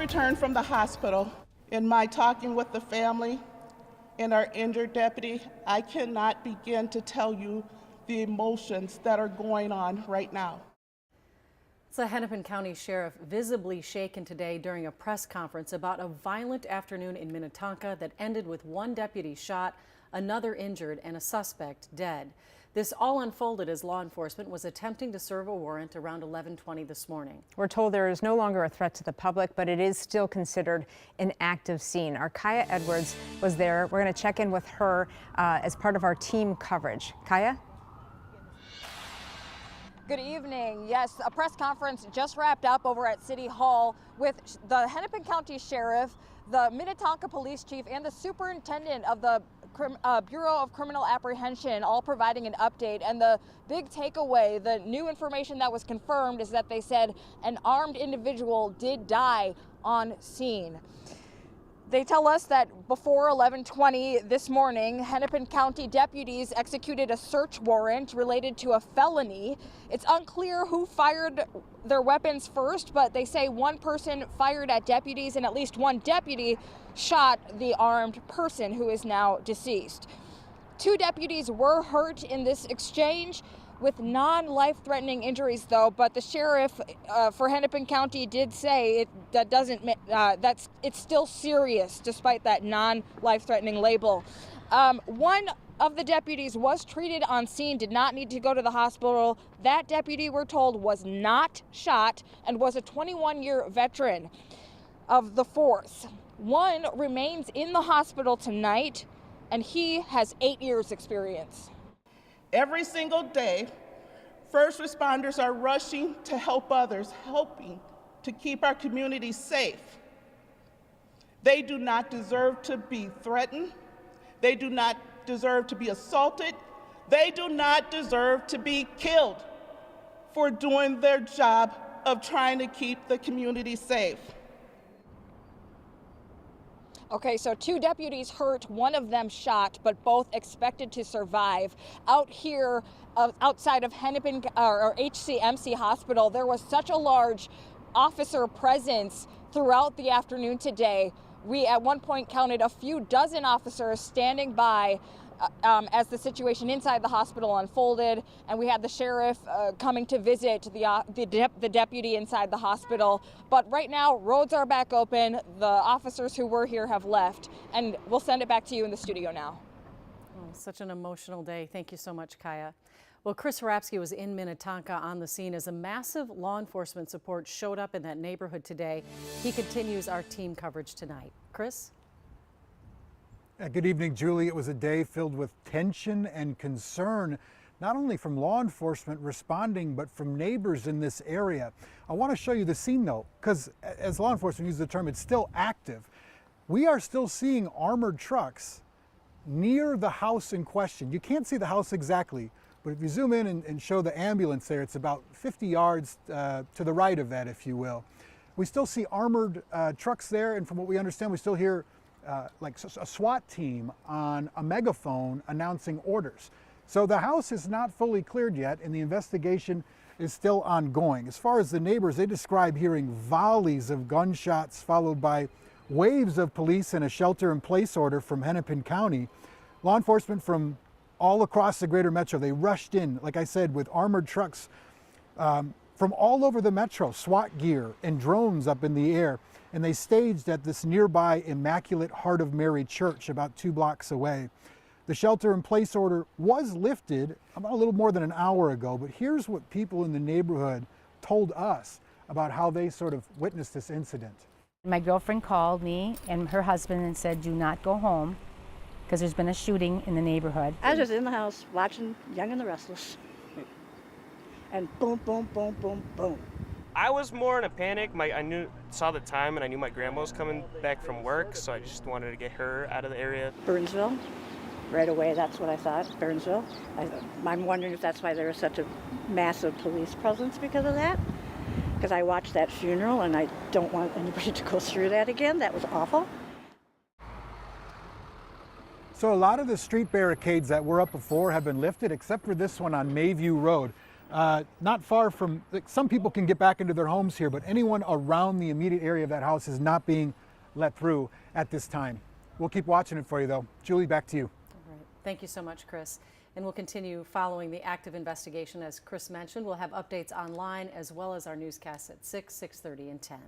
Returned from the hospital. In my talking with the family and our injured deputy, I cannot begin to tell you the emotions that are going on right now. The Hennepin County Sheriff visibly shaken today during a press conference about a violent afternoon in Minnetonka that ended with one deputy shot, another injured, and a suspect dead. This all unfolded as law enforcement was attempting to serve a warrant around 11:20 this morning. We're told there is no longer a threat to the public, but it is still considered an active scene. Our Kaya Edwards was there. We're going to check in with her as part of our team coverage. Kaya? Good evening. Yes, a press conference just wrapped up over at City Hall with the Hennepin County Sheriff, the Minnetonka Police Chief, and the Superintendent of the Bureau of Criminal Apprehension, all providing an update. And the big takeaway, the new information that was confirmed, is that they said an armed individual did die on scene. They tell us that before 11:20 this morning, Hennepin County deputies executed a search warrant related to a felony. It's unclear who fired their weapons first, but they say one person fired at deputies and at least one deputy shot the armed person who is now deceased. Two deputies were hurt in this exchange with non-life-threatening injuries, though. But the sheriff for Hennepin County did say it's still serious, despite that non-life-threatening label. One of the deputies was treated on scene, did not need to go to the hospital. That deputy, we're told, was not shot and was a 21-year veteran of the force. One remains in the hospital tonight, and he has 8 years experience. Every single day, first responders are rushing to help others, helping to keep our communities safe. They do not deserve to be threatened. They do not deserve to be assaulted. They do not deserve to be killed for doing their job of trying to keep the community safe. Okay, so two deputies hurt, one of them shot, but both expected to survive. Out here, outside of Hennepin or HCMC Hospital, there was such a large officer presence throughout the afternoon today. We at one point counted a few dozen officers standing by as the situation inside the hospital unfolded, and we had the sheriff coming to visit the deputy inside the hospital. But right now, roads are back open. The officers who were here have left, and we'll send it back to you in the studio now. Oh, such an emotional day. Thank you so much, Kaya. Well, Chris Harapsky was in Minnetonka on the scene as a massive law enforcement support showed up in that neighborhood today. He continues our team coverage tonight. Chris? Good evening, Julie. It was a day filled with tension and concern, not only from law enforcement responding, but from neighbors in this area. I want to show you the scene, though, because as law enforcement uses the term, it's still active. We are still seeing armored trucks near the house in question. You can't see the house exactly, but if you zoom in and show the ambulance there, it's about 50 yards to the right of that, if you will. We still see armored trucks there, and from what we understand, we still hear like a SWAT team on a megaphone announcing orders. So the house is not fully cleared yet, and the investigation is still ongoing. As far as the neighbors, they describe hearing volleys of gunshots followed by waves of police and a shelter-in-place order from Hennepin County. Law enforcement from all across the greater metro, they rushed in, like I said, with armored trucks from all over the metro, SWAT gear and drones up in the air. And they staged at this nearby Immaculate Heart of Mary Church about 2 blocks away. The shelter-in-place order was lifted about a little more than an hour ago, but here's what people in the neighborhood told us about how they sort of witnessed this incident. My girlfriend called me and her husband and said, do not go home because there's been a shooting in the neighborhood. I was just in the house watching Young and the Restless. And boom, boom, boom, boom, boom. I was more in a panic. Saw the time and I knew my grandma was coming back from work, so I just wanted to get her out of the area. Burnsville, right away, that's what I thought, Burnsville. I'm wondering if that's why there was such a massive police presence because of that. Because I watched that funeral and I don't want anybody to go through that again. That was awful. So a lot of the street barricades that were up before have been lifted, except for this one on Mayview Road. not far from, like, some people can get back into their homes here, but anyone around the immediate area of that house is not being let through at this time. We'll keep watching it for you, though. Julie, back to you. All right. Thank you so much, Chris. And we'll continue following the active investigation. As Chris mentioned, we'll have updates online as well as our newscasts at 6, 6:30, and 10.